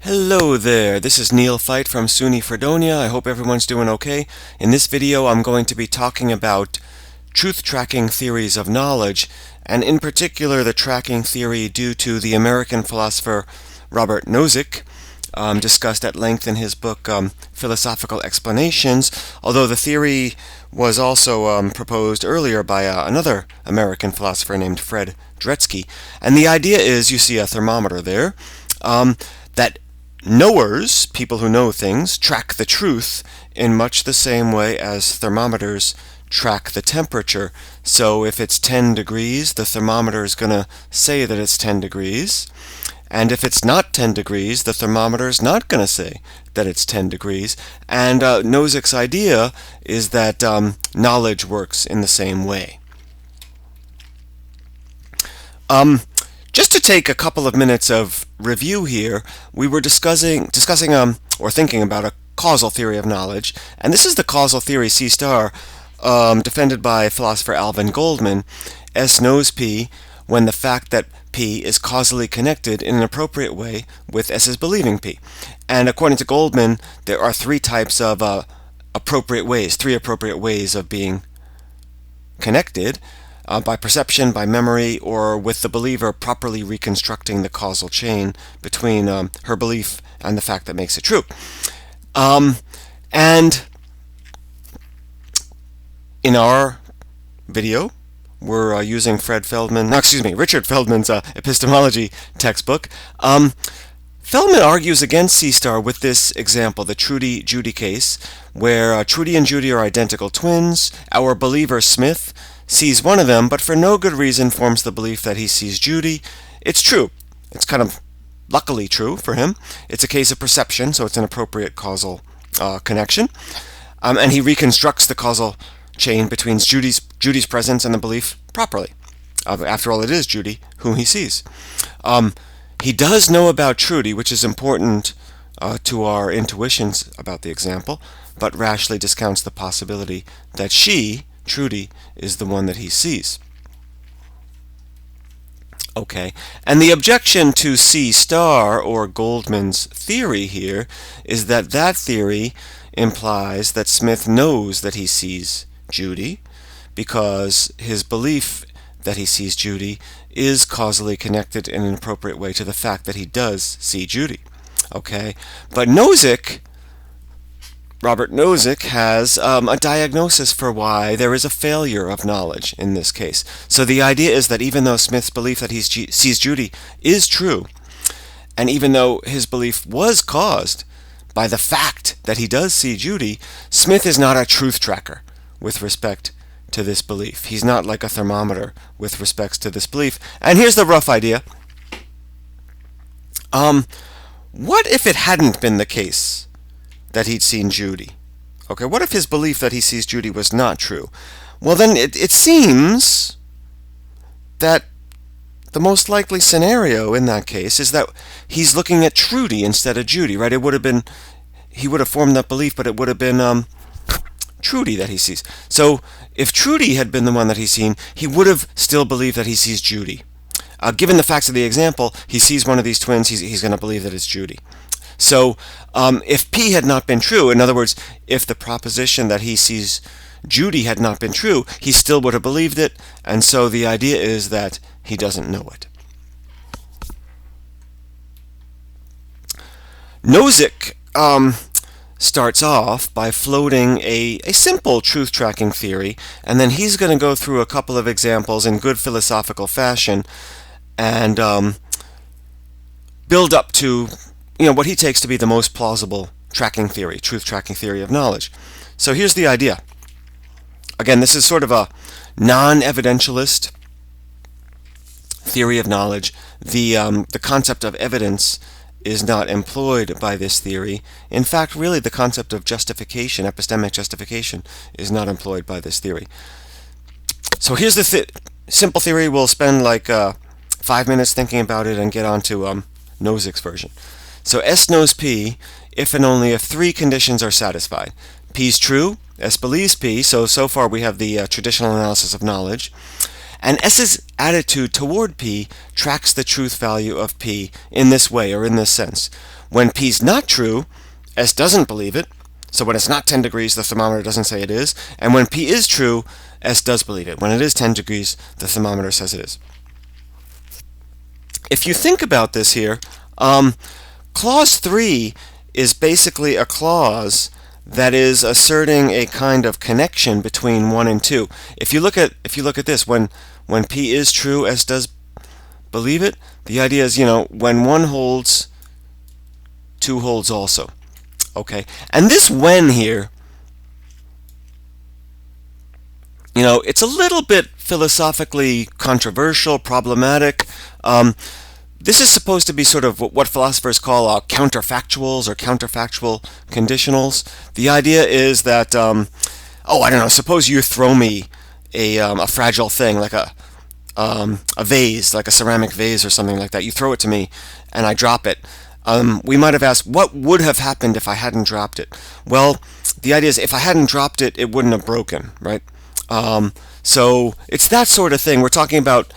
Hello there, this is Neil Fight from SUNY Fredonia. I hope everyone's doing okay. In this video I'm going to be talking about truth tracking theories of knowledge, and in particular the tracking theory due to the American philosopher Robert Nozick, discussed at length in his book Philosophical Explanations, although the theory was also proposed earlier by another American philosopher named Fred Dretske. And the idea is, you see a thermometer there, that knowers, people who know things, track the truth in much the same way as thermometers track the temperature. So if it's 10 degrees, the thermometer is going to say that it's 10 degrees. And if it's not 10 degrees, the thermometer is not going to say that it's 10 degrees. And Nozick's idea is that knowledge works in the same way. Just to take a couple of minutes of review here, we were discussing or thinking about a causal theory of knowledge, and this is the causal theory C star, defended by philosopher Alvin Goldman. S knows P when the fact that P is causally connected in an appropriate way with S's believing P. And according to Goldman, there are three types of appropriate ways of being connected. By perception, by memory, or with the believer properly reconstructing the causal chain between her belief and the fact that makes it true. And in our video, we're using Richard Feldman's epistemology textbook. Feldman argues against C star with this example, the Trudy-Judy case, where Trudy and Judy are identical twins. Our believer Smith sees one of them, but for no good reason forms the belief that he sees Judy. It's true. It's kind of luckily true for him. It's a case of perception, so it's an appropriate causal connection. And he reconstructs the causal chain between Judy's presence and the belief properly. After all, it is Judy whom he sees. He does know about Trudy, which is important to our intuitions about the example, but rashly discounts the possibility that she, Trudy, is the one that he sees. Okay, and the objection to C star, or Goldman's theory here, is that that theory implies that Smith knows that he sees Judy because his belief that he sees Judy is causally connected in an appropriate way to the fact that he does see Judy. Okay, but Robert Nozick has a diagnosis for why there is a failure of knowledge in this case. So the idea is that even though Smith's belief that he sees Judy is true, and even though his belief was caused by the fact that he does see Judy, Smith is not a truth tracker with respect to this belief. He's not like a thermometer with respect to this belief. And here's the rough idea. What if it hadn't been the case that he'd seen Judy? Okay, what if his belief that he sees Judy was not true? Well, then it seems that the most likely scenario in that case is that he's looking at Trudy instead of Judy, right? He would have formed that belief, but it would have been Trudy that he sees. So if Trudy had been the one that he's seen, he would have still believed that he sees Judy. Given the facts of the example, he sees one of these twins, he's going to believe that it's Judy. So if P had not been true, in other words, if the proposition that he sees Judy had not been true, he still would have believed it, and so the idea is that he doesn't know it. Nozick starts off by floating a simple truth-tracking theory, and then he's going to go through a couple of examples in good philosophical fashion and build up to what he takes to be the most plausible tracking theory, truth-tracking theory of knowledge. So here's the idea. Again, this is sort of a non-evidentialist theory of knowledge. The concept of evidence is not employed by this theory. In fact, really, the concept of justification, epistemic justification, is not employed by this theory. So here's the simple theory. We'll spend like 5 minutes thinking about it and get on to Nozick's version. So S knows P if and only if three conditions are satisfied. P is true, S believes P, so far we have the traditional analysis of knowledge, And S's attitude toward P tracks the truth value of P in this way, or in this sense. When P's not true, S doesn't believe it. So when it's not 10 degrees, the thermometer doesn't say it is. And when P is true, S does believe it. When it is 10 degrees, the thermometer says it is. If you think about this here, clause 3 is basically a clause that is asserting a kind of connection between 1 and 2. If you look at this, when P is true, S does believe it. The idea is, when 1 holds, 2 holds also. Okay, and this when here, it's a little bit philosophically controversial, problematic. This is supposed to be sort of what philosophers call counterfactuals or counterfactual conditionals. The idea is that, I don't know, suppose you throw me a fragile thing, like a vase, like a ceramic vase or something like that. You throw it to me, and I drop it. We might have asked, what would have happened if I hadn't dropped it? Well, the idea is if I hadn't dropped it, it wouldn't have broken, right? So it's that sort of thing. We're talking about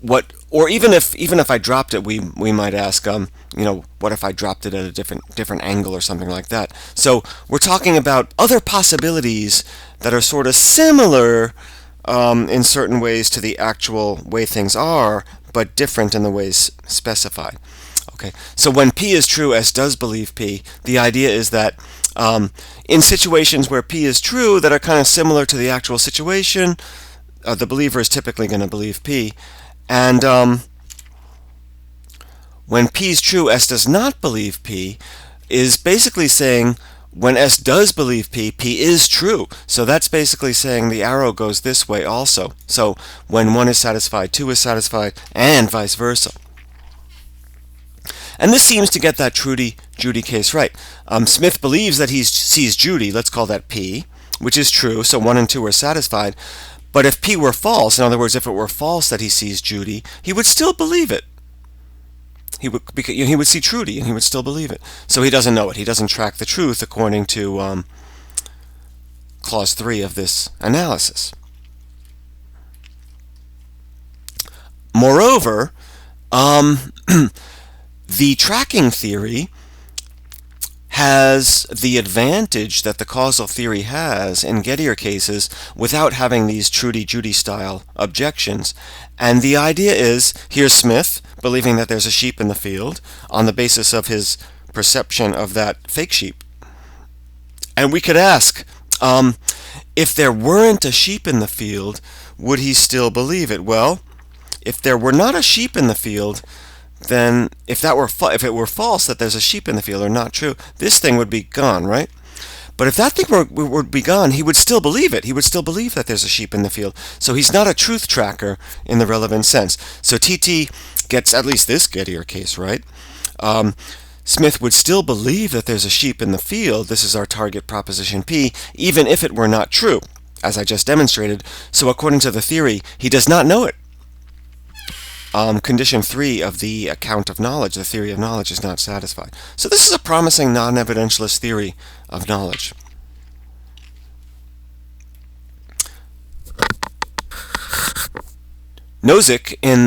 what, or even if I dropped it, we might ask, what if I dropped it at a different angle or something like that? So we're talking about other possibilities that are sort of similar in certain ways to the actual way things are, but different in the ways specified. Okay, so when P is true, S does believe P. The idea is that in situations where P is true that are kind of similar to the actual situation, the believer is typically going to believe P. And when P is true, S does not believe P, is basically saying when S does believe P, P is true. So that's basically saying the arrow goes this way also. So when 1 is satisfied, 2 is satisfied, and vice versa. And this seems to get that Judy case right. Smith believes that he sees Judy, let's call that P, which is true, so 1 and 2 are satisfied. But if P were false, in other words, if it were false that he sees Judy, he would still believe it. He would see Trudy, and he would still believe it. So he doesn't know it. He doesn't track the truth according to clause 3 of this analysis. Moreover, the tracking theory has the advantage that the causal theory has in Gettier cases without having these Trudy-Judy style objections. And the idea is, here's Smith believing that there's a sheep in the field on the basis of his perception of that fake sheep. And we could ask, if there weren't a sheep in the field, would he still believe it? Well, if there were not a sheep in the field, then if it were false that there's a sheep in the field or not true, this thing would be gone, right? But if that thing would be gone, he would still believe it. He would still believe that there's a sheep in the field. So he's not a truth tracker in the relevant sense. So TT gets at least this Gettier case right. Smith would still believe that there's a sheep in the field. This is our target proposition P, even if it were not true, as I just demonstrated. So according to the theory, he does not know it. Condition 3 of the account of knowledge, the theory of knowledge, is not satisfied. So this is a promising non-evidentialist theory of knowledge. Nozick, in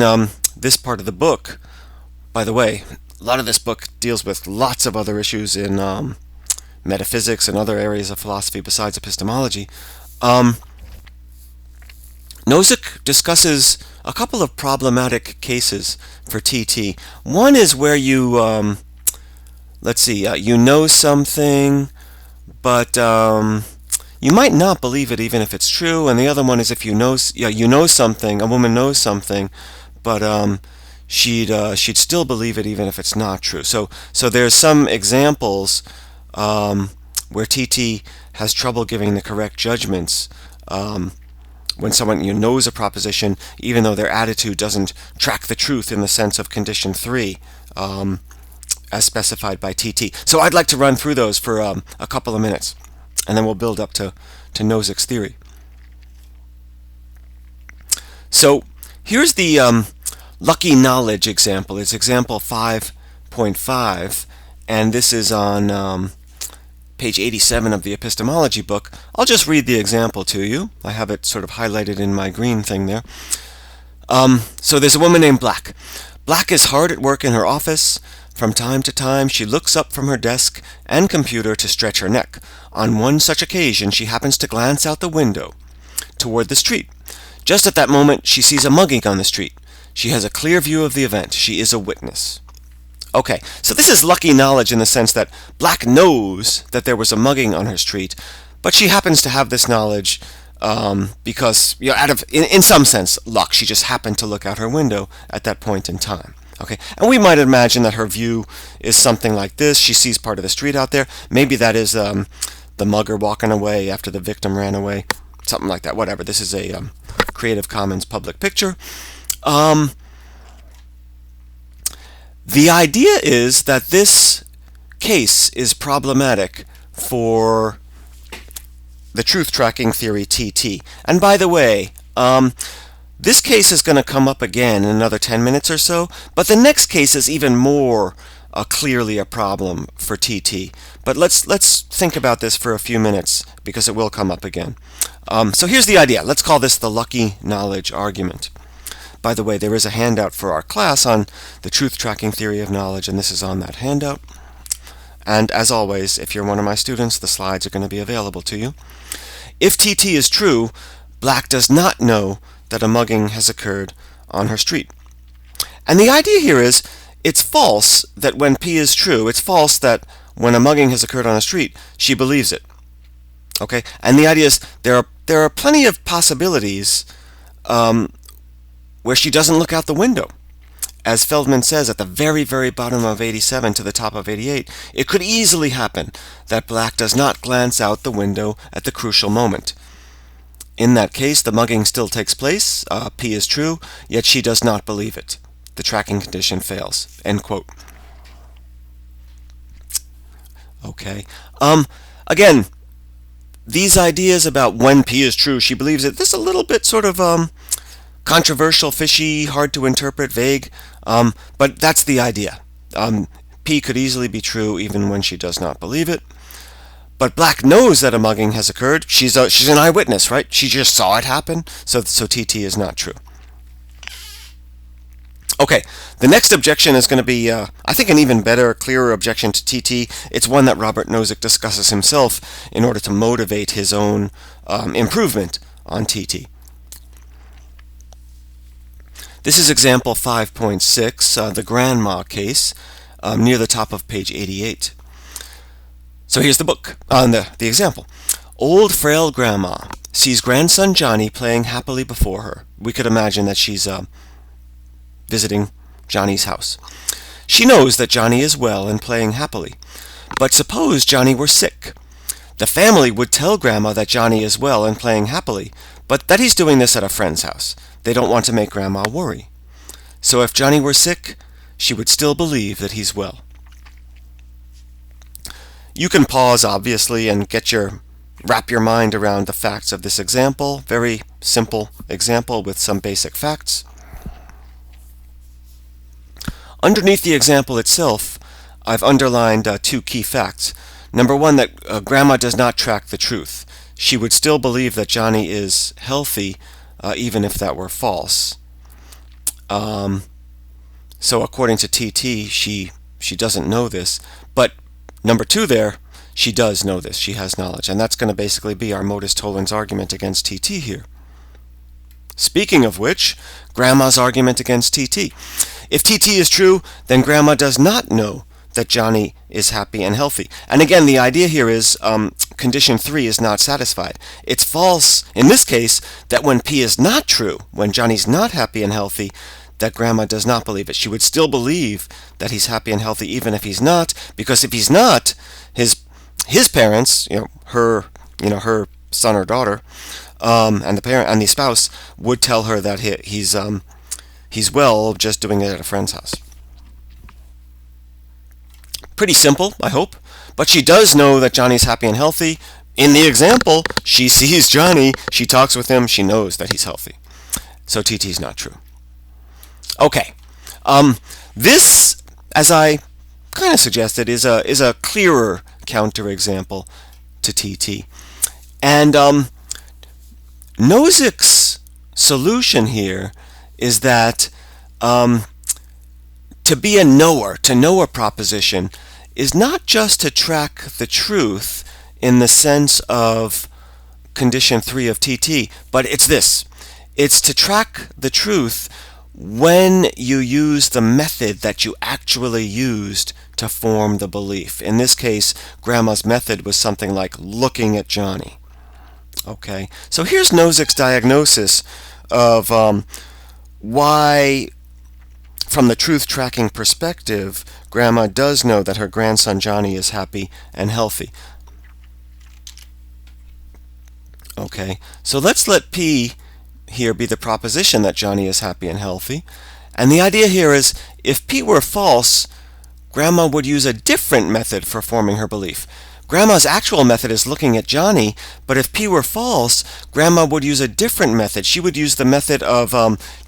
this part of the book, by the way, a lot of this book deals with lots of other issues in metaphysics and other areas of philosophy besides epistemology. Nozick discusses a couple of problematic cases for TT. One is where you, you know something, but you might not believe it even if it's true. And the other one is if you know something, a woman knows something, but she'd still believe it even if it's not true. So there's some examples where TT has trouble giving the correct judgments. When someone knows a proposition, even though their attitude doesn't track the truth in the sense of condition 3, as specified by TT. So I'd like to run through those for a couple of minutes, and then we'll build up to Nozick's theory. So here's the lucky knowledge example. It's example 5.5, and this is on page 87 of the epistemology book. I'll just read the example to you. I have it sort of highlighted in my green thing there. So there's a woman named Black. Black is hard at work in her office. From time to time, she looks up from her desk and computer to stretch her neck. On one such occasion, she happens to glance out the window toward the street. Just at that moment, she sees a mugging on the street. She has a clear view of the event. She is a witness. Okay, so this is lucky knowledge in the sense that Black knows that there was a mugging on her street, but she happens to have this knowledge because, out of, in some sense, luck. She just happened to look out her window at that point in time. Okay, and we might imagine that her view is something like this. She sees part of the street out there. Maybe that is the mugger walking away after the victim ran away. Something like that. Whatever. This is a Creative Commons public picture. The idea is that this case is problematic for the truth tracking theory TT. And by the way, this case is going to come up again in another 10 minutes or so, but the next case is even more clearly a problem for TT. But let's think about this for a few minutes because it will come up again. So here's the idea. Let's call this the lucky knowledge argument. By the way, there is a handout for our class on the truth tracking theory of knowledge, and this is on that handout. And as always, if you're one of my students, the slides are going to be available to you. If TT is true, Black does not know that a mugging has occurred on her street. And the idea here is, it's false that when P is true, it's false that when a mugging has occurred on a street, she believes it. Okay? And the idea is, there are plenty of possibilities where she doesn't look out the window. As Feldman says at the very, very bottom of 87 to the top of 88, it could easily happen that Black does not glance out the window at the crucial moment. In that case, the mugging still takes place, P is true, yet she does not believe it. The tracking condition fails. End quote. Okay. Again, these ideas about when P is true, she believes it, this is a little bit sort of controversial, fishy, hard to interpret, vague, but that's the idea. P could easily be true even when she does not believe it. But Black knows that a mugging has occurred. She's an eyewitness, right? She just saw it happen, so TT is not true. Okay, the next objection is going to be, I think, an even better, clearer objection to TT. It's one that Robert Nozick discusses himself in order to motivate his own improvement on TT. This is example 5.6, the grandma case, near the top of page 88. So here's the book, the example. Old frail grandma sees grandson Johnny playing happily before her. We could imagine that she's visiting Johnny's house. She knows that Johnny is well and playing happily. But suppose Johnny were sick. The family would tell Grandma that Johnny is well and playing happily, but that he's doing this at a friend's house. They don't want to make Grandma worry. So if Johnny were sick, she would still believe that he's well. You can pause, obviously, and wrap your mind around the facts of this example. Very simple example with some basic facts. Underneath the example itself, I've underlined two key facts. Number one, that Grandma does not track the truth. She would still believe that Johnny is healthy, even if that were false. So according to TT, she doesn't know this. But number two there, she does know this. She has knowledge. And that's going to basically be our modus tollens argument against TT here. Speaking of which, Grandma's argument against TT. If TT is true, then Grandma does not know that Johnny is happy and healthy. And again, the idea here is condition 3 is not satisfied. It's false, in this case, that when P is not true, when Johnny's not happy and healthy, that Grandma does not believe it. She would still believe that he's happy and healthy even if he's not, because if he's not, his parents, her son or daughter, and the parent and the spouse would tell her that he's well, just doing it at a friend's house. Pretty simple, I hope. But she does know that Johnny's happy and healthy. In the example, she sees Johnny, she talks with him, she knows that he's healthy. So TT's not true. Okay. This, as I kind of suggested, is a clearer counterexample to TT. And Nozick's solution here is that to be a knower, to know a proposition, is not just to track the truth in the sense of condition 3 of TT, but it's this. It's to track the truth when you use the method that you actually used to form the belief. In this case, Grandma's method was something like looking at Johnny. Okay, so here's Nozick's diagnosis of why, from the truth-tracking perspective, Grandma does know that her grandson Johnny is happy and healthy. Okay, so let's let P here be the proposition that Johnny is happy and healthy. And the idea here is, if P were false, Grandma would use a different method for forming her belief. Grandma's actual method is looking at Johnny, but if P were false, Grandma would use a different method. She would use the method of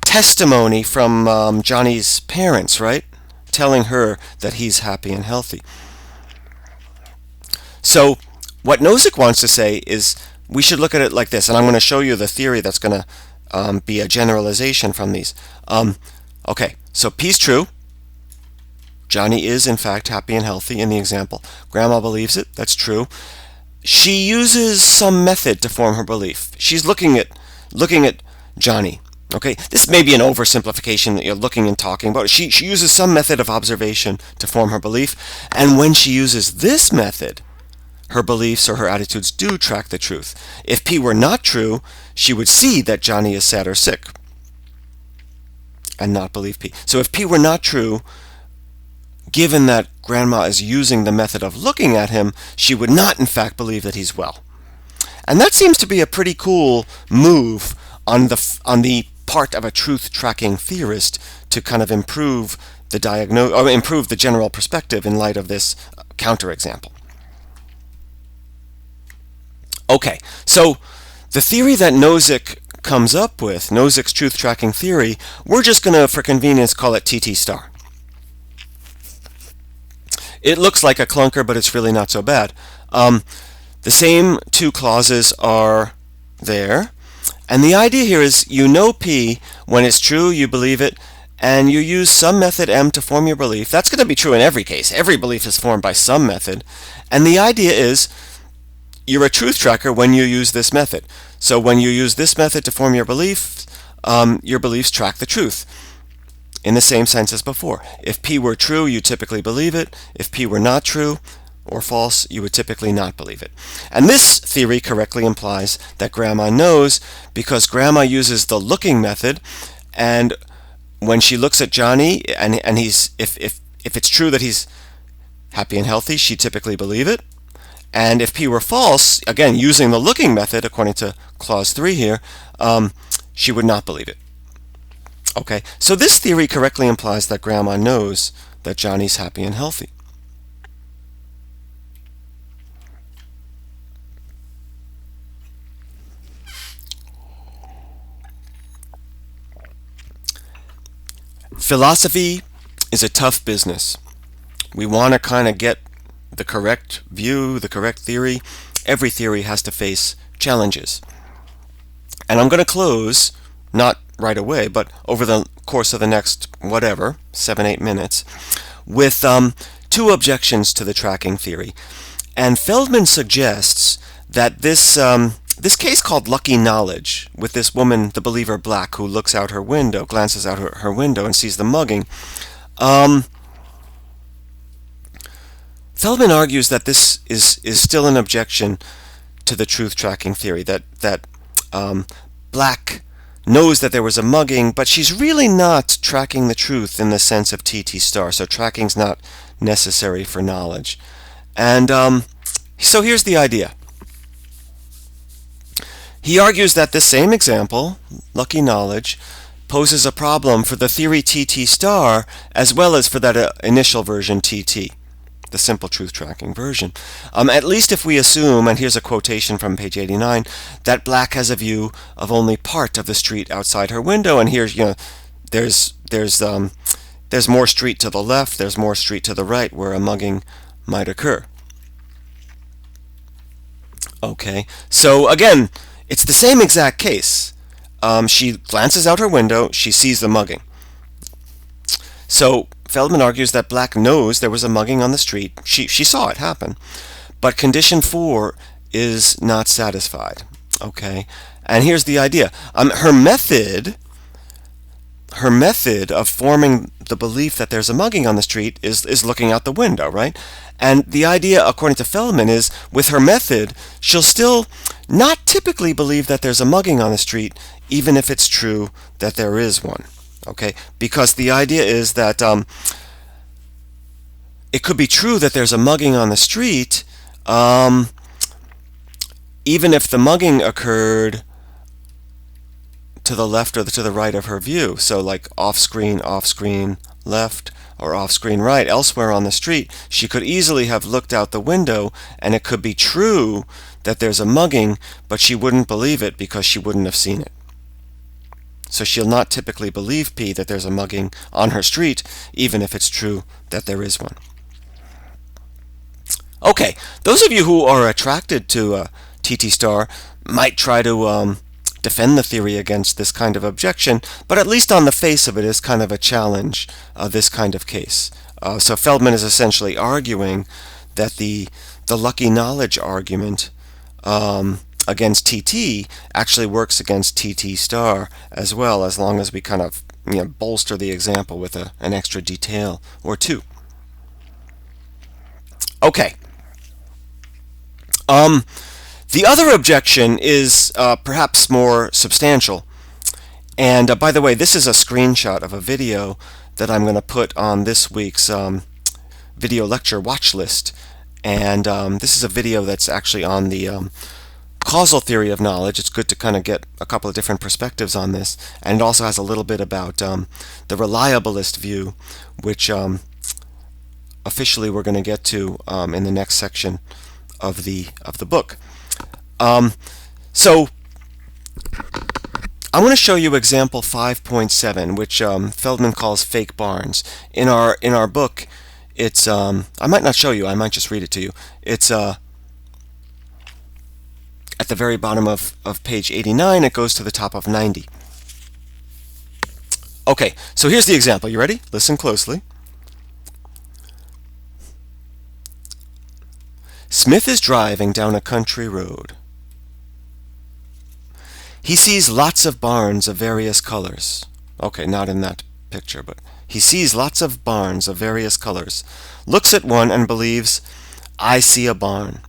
testimony from Johnny's parents, right? Telling her that he's happy and healthy. So what Nozick wants to say is we should look at it like this, and I'm going to show you the theory that's going to be a generalization from these. Okay, so P's true. Johnny is, in fact, happy and healthy in the example. Grandma believes it. That's true. She uses some method to form her belief. She's looking at Johnny. Okay, this may be an oversimplification that you're looking and talking about. She uses some method of observation to form her belief, and when she uses this method, her beliefs or her attitudes do track the truth. If P were not true, she would see that Johnny is sad or sick and not believe P. So if P were not true, given that Grandma is using the method of looking at him, she would not in fact believe that he's well. And that seems to be a pretty cool move on the part of a truth-tracking theorist to kind of improve the general perspective in light of this counterexample. Okay, so the theory that Nozick comes up with, Nozick's truth-tracking theory, we're just going to, for convenience, call it TT star. It looks like a clunker, but it's really not so bad. The same two clauses are there. And the idea here is you know P, when it's true, you believe it, and you use some method M to form your belief. That's going to be true in every case. Every belief is formed by some method. And the idea is you're a truth tracker when you use this method. So when you use this method to form your beliefs track the truth in the same sense as before. If P were true, you typically believe it. If P were not true or false, you would typically not believe it. And this theory correctly implies that Grandma knows because Grandma uses the looking method, and when she looks at Johnny and if it's true that he's happy and healthy, she typically believe it. And if P were false, again using the looking method according to clause 3 here, she would not believe it. Okay, so this theory correctly implies that Grandma knows that Johnny's happy and healthy. Philosophy is a tough business. We want to kind of get the correct view, the correct theory. Every theory has to face challenges. And I'm going to close, not right away, but over the course of the next, 7-8 minutes, with two objections to the tracking theory. And Feldman suggests that this case called lucky knowledge, with this woman, the believer Black, who looks out her window, glances out her window and sees the mugging, Feldman argues that this is still an objection to the truth-tracking theory, that Black knows that there was a mugging, but she's really not tracking the truth in the sense of TT star, so tracking's not necessary for knowledge. And so here's the idea. He argues that this same example, lucky knowledge, poses a problem for the theory TT star as well as for that initial version TT, the simple truth-tracking version. At least if we assume, and here's a quotation from page 89, that Black has a view of only part of the street outside her window, and here's, there's more street to the left, there's more street to the right where a mugging might occur. Okay, so again, it's the same exact case. she glances out her window, she sees the mugging. So Feldman argues that Black knows there was a mugging on the street. She saw it happen. But condition 4 is not satisfied. Okay? And here's the idea. Her method of forming the belief that there's a mugging on the street is looking out the window, right? And the idea, according to Feldman, is with her method, she'll still not typically believe that there's a mugging on the street, even if it's true that there is one. Okay? Because the idea is that it could be true that there's a mugging on the street, even if the mugging occurred to the left or to the right of her view. So like off-screen left, or off-screen right. Elsewhere on the street, she could easily have looked out the window, and it could be true that there's a mugging, but she wouldn't believe it because she wouldn't have seen it. So she'll not typically believe P that there's a mugging on her street, even if it's true that there is one. Okay, those of you who are attracted to TT star might try to defend the theory against this kind of objection, but at least on the face of it is kind of a challenge, this kind of case. So Feldman is essentially arguing that the lucky knowledge argument against TT actually works against TT star as well, as long as we kind of bolster the example with an extra detail or two. Okay. The other objection is perhaps more substantial. And by the way, this is a screenshot of a video that I'm going to put on this week's video lecture watch list. And this is a video that's actually on the causal theory of knowledge. It's good to kind of get a couple of different perspectives on this. And it also has a little bit about the reliabilist view, which officially we're going to get to in the next section of the book. So I want to show you example 5.7, which Feldman calls fake barns. In our book, it's I might not show you, I might just read it to you. It's at the very bottom of page 89. It goes to the top of 90. Okay, so here's the example. You ready? Listen closely. Smith is driving down a country road. He sees lots of barns of various colors. Okay, not in that picture, but he sees lots of barns of various colors, looks at one and believes, I see a barn.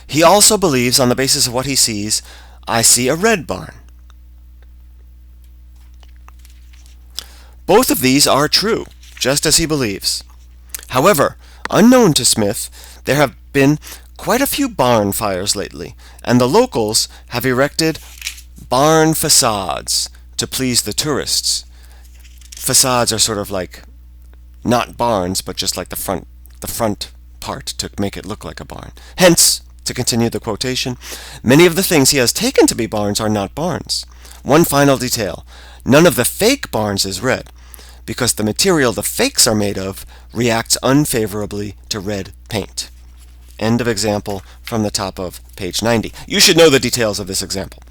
He also believes, on the basis of what he sees, I see a red barn. Both of these are true, just as he believes. However, unknown to Smith, there have been quite a few barn fires lately, and the locals have erected barn facades to please the tourists. Facades are sort of like not barns, but just like the front part to make it look like a barn. Hence, to continue the quotation, many of the things he has taken to be barns are not barns. One final detail, none of the fake barns is red, because the material the fakes are made of reacts unfavorably to red paint. End of example from the top of page 90. You should know the details of this example.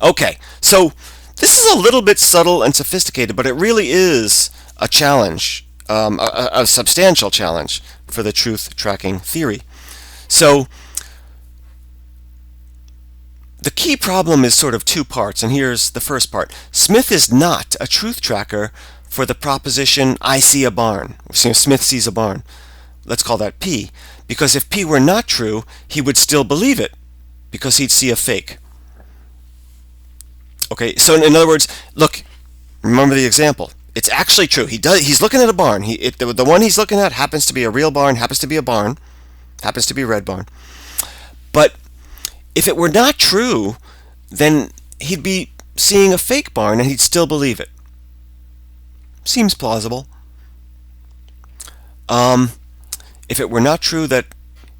Okay, so this is a little bit subtle and sophisticated, but it really is a challenge, a substantial challenge for the truth-tracking theory. So the key problem is sort of two parts, and here's the first part. Smith is not a truth tracker for the proposition, I see a barn. Smith sees a barn. Let's call that P, because if P were not true, he would still believe it, because he'd see a fake. Okay, so in other words, look, remember the example. It's actually true. He's looking at a barn. The one he's looking at happens to be a real barn, happens to be a barn, happens to be a red barn. But if it were not true, then he'd be seeing a fake barn and he'd still believe it. Seems plausible. If it were not true that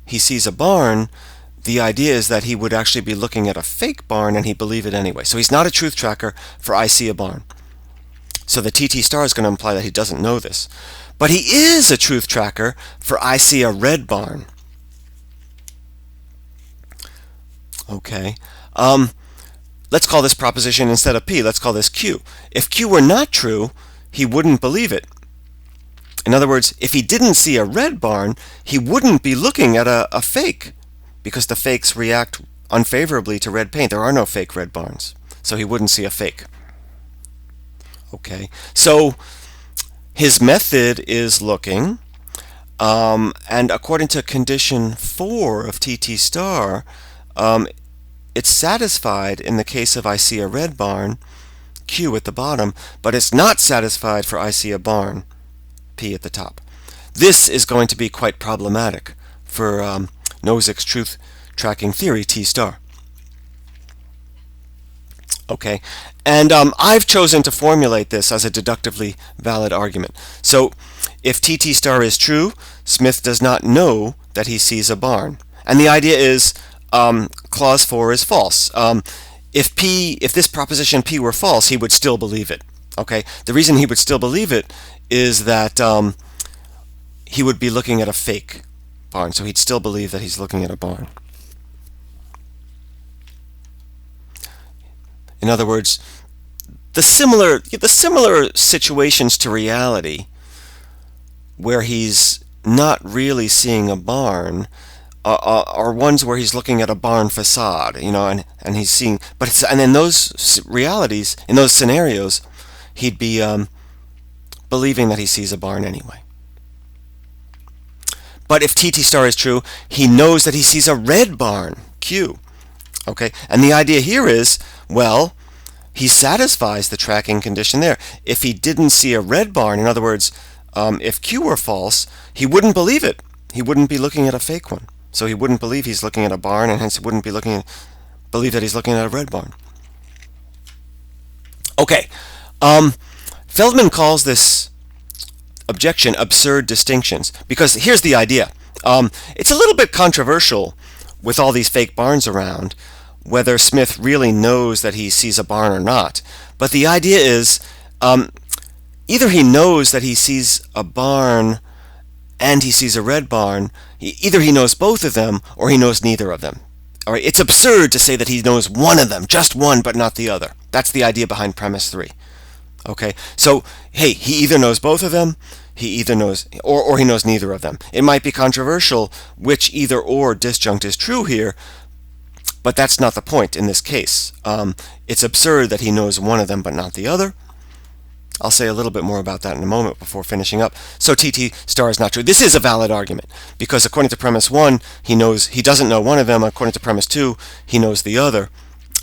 he sees a barn, the idea is that he would actually be looking at a fake barn and he'd believe it anyway. So he's not a truth tracker for I see a barn. So the TT star is going to imply that he doesn't know this. But he is a truth tracker for I see a red barn. Okay. Let's call this proposition, instead of P, let's call this Q. If Q were not true, he wouldn't believe it. In other words, if he didn't see a red barn, he wouldn't be looking at a fake, because the fakes react unfavorably to red paint. There are no fake red barns, so he wouldn't see a fake. Okay, so his method is looking, and according to condition 4 of TT star, it's satisfied in the case of I see a red barn, Q at the bottom, but it's not satisfied for I see a barn, P at the top. This is going to be quite problematic for Nozick's truth tracking theory, T star. Okay, and I've chosen to formulate this as a deductively valid argument. So if TT star is true, Smith does not know that he sees a barn. And the idea is clause 4 is false. If this proposition P were false, he would still believe it. Okay, the reason he would still believe it is that he would be looking at a fake barn, so he'd still believe that he's looking at a barn. In other words, the similar situations to reality where he's not really seeing a barn are ones where he's looking at a barn facade, and he's seeing, and in those realities, in those scenarios, he'd be believing that he sees a barn anyway. But if TT star is true, he knows that he sees a red barn, Q. Okay, and the idea here is, well, he satisfies the tracking condition there. If he didn't see a red barn, in other words, if Q were false, he wouldn't believe it. He wouldn't be looking at a fake one. So he wouldn't believe he's looking at a barn, and hence he wouldn't be believe that he's looking at a red barn. Okay, Feldman calls this objection absurd distinctions, because here's the idea. It's a little bit controversial with all these fake barns around whether Smith really knows that he sees a barn or not. But the idea is either he knows that he sees a barn and he sees a red barn, either he knows both of them or he knows neither of them. All right, it's absurd to say that he knows one of them, just one, but not the other. That's the idea behind premise 3. Okay, so hey, he either knows both of them, he either knows, or he knows neither of them. It might be controversial which either or disjunct is true here, but that's not the point in this case. It's absurd that he knows one of them but not the other. I'll say a little bit more about that in a moment before finishing up. So TT star is not true. This is a valid argument, because according to premise 1, he doesn't know one of them. According to premise 2, he knows the other,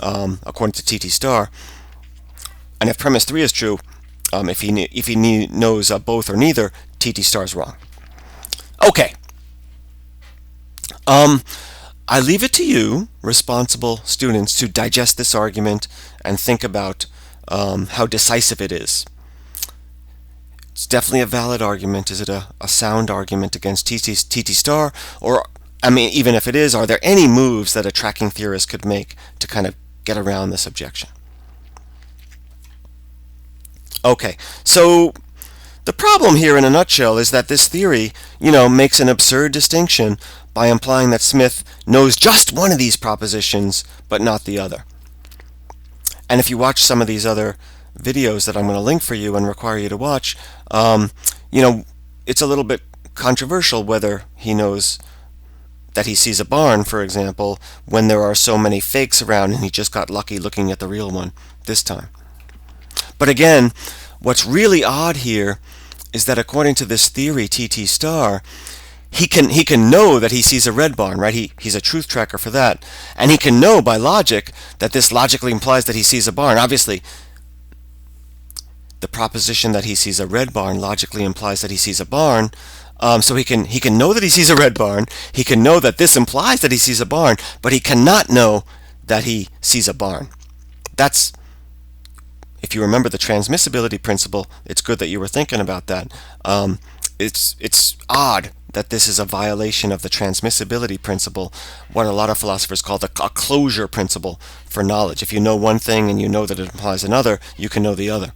according to TT star. And if premise 3 is true, if he knows both or neither, TT star is wrong. Okay. I leave it to you, responsible students, to digest this argument and think about how decisive it is. It's definitely a valid argument. Is it a sound argument against TT star? Or, I mean, even if it is, are there any moves that a tracking theorist could make to kind of get around this objection? Okay, so the problem here in a nutshell is that this theory, makes an absurd distinction by implying that Smith knows just one of these propositions, but not the other. And if you watch some of these other videos that I'm going to link for you and require you to watch, it's a little bit controversial whether he knows that he sees a barn, for example, when there are so many fakes around and he just got lucky looking at the real one this time. But again, what's really odd here is that according to this theory, TT star, he can know that he sees a red barn, right? He's a truth tracker for that. And he can know by logic that this logically implies that he sees a barn. Obviously, the proposition that he sees a red barn logically implies that he sees a barn. So he can know that he sees a red barn. He can know that this implies that he sees a barn, but he cannot know that he sees a barn. That's, if you remember the transmissibility principle, it's good that you were thinking about that. It's odd that this is a violation of the transmissibility principle, what a lot of philosophers call a closure principle for knowledge. If you know one thing and you know that it implies another, you can know the other.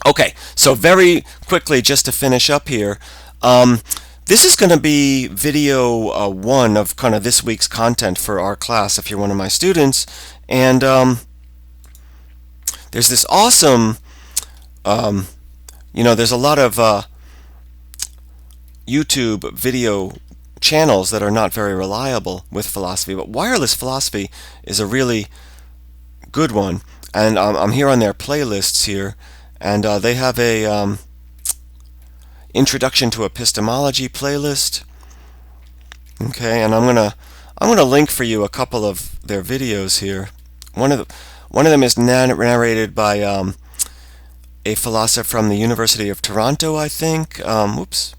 Okay, so very quickly, just to finish up here, This is going to be video 1 of kind of this week's content for our class if you're one of my students. And there's this awesome, there's a lot of YouTube video channels that are not very reliable with philosophy, but Wireless Philosophy is a really good one. And I'm here on their playlists here, and they have a Introduction to Epistemology playlist. Okay, and I'm gonna link for you a couple of their videos here. One of them is narrated by a philosopher from the University of Toronto, I think. Whoops.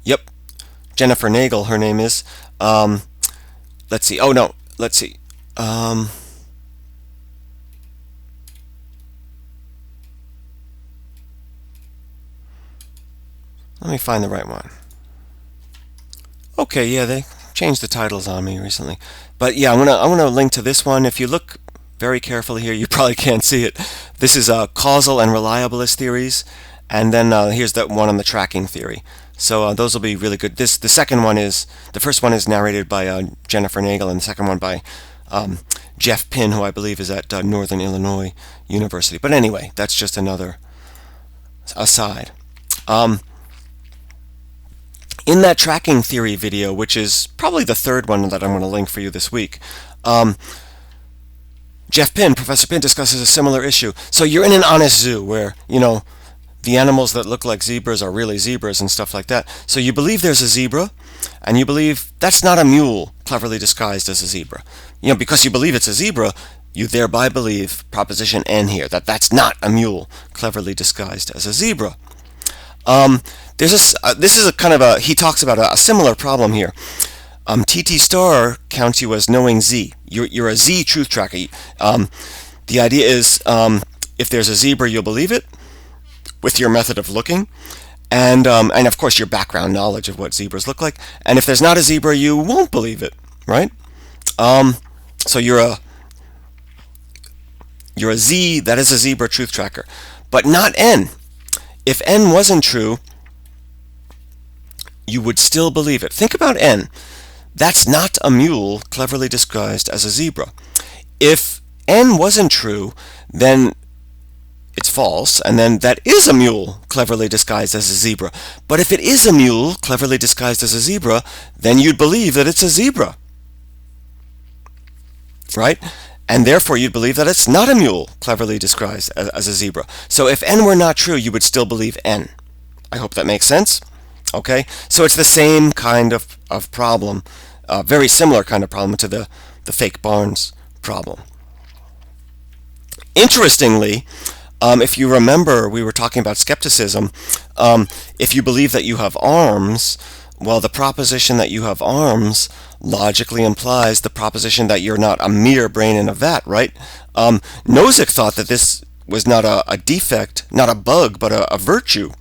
Yep, Jennifer Nagel, her name is. Let's see. Oh no, let's see. Let me find the right one. Okay, yeah, they changed the titles on me recently. But yeah, I'm gonna link to this one. If you look very carefully here, you probably can't see it. This is causal and reliabilist theories, and then here's the one on the tracking theory. So those will be really good. The first one is narrated by Jennifer Nagel, and the second one by Jeff Pinn, who I believe is at Northern Illinois University. But anyway, that's just another aside. In that tracking theory video, which is probably the third one that I'm going to link for you this week, Jeff Pinn, Professor Pinn, discusses a similar issue. So you're in an honest zoo where, the animals that look like zebras are really zebras and stuff like that. So you believe there's a zebra, and you believe that's not a mule cleverly disguised as a zebra. Because you believe it's a zebra, you thereby believe proposition N here, that that's not a mule cleverly disguised as a zebra. This is a kind of he talks about a similar problem here. TT star counts you as knowing Z. You're a Z truth tracker. The idea is if there's a zebra, you'll believe it with your method of looking, and of course your background knowledge of what zebras look like. And if there's not a zebra, you won't believe it, right? So you're a Z, that is a zebra truth tracker, but not N. If N wasn't true, you would still believe it. Think about N. That's not a mule cleverly disguised as a zebra. If N wasn't true, then it's false, and then that is a mule cleverly disguised as a zebra. But if it is a mule cleverly disguised as a zebra, then you'd believe that it's a zebra, right? And therefore you'd believe that it's not a mule cleverly disguised as a zebra. So if N were not true, you would still believe N. I hope that makes sense. Okay, so it's the same kind of problem, very similar kind of problem to the fake Barnes problem. Interestingly, if you remember, we were talking about skepticism. If you believe that you have arms, well, the proposition that you have arms logically implies the proposition that you're not a mere brain in a vat, right? Nozick thought that this was not a defect, not a bug, but a virtue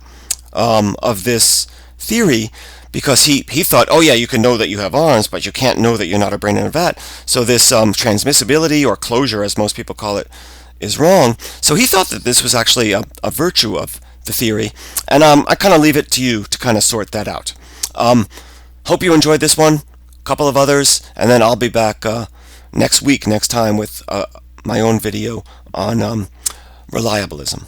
of this theory, because he thought, oh yeah, you can know that you have arms, but you can't know that you're not a brain in a vat. So this transmissibility, or closure as most people call it, is wrong. So he thought that this was actually a virtue of the theory, and I kind of leave it to you to kind of sort that out. Hope you enjoyed this one, a couple of others, and then I'll be back next time with my own video on reliabilism.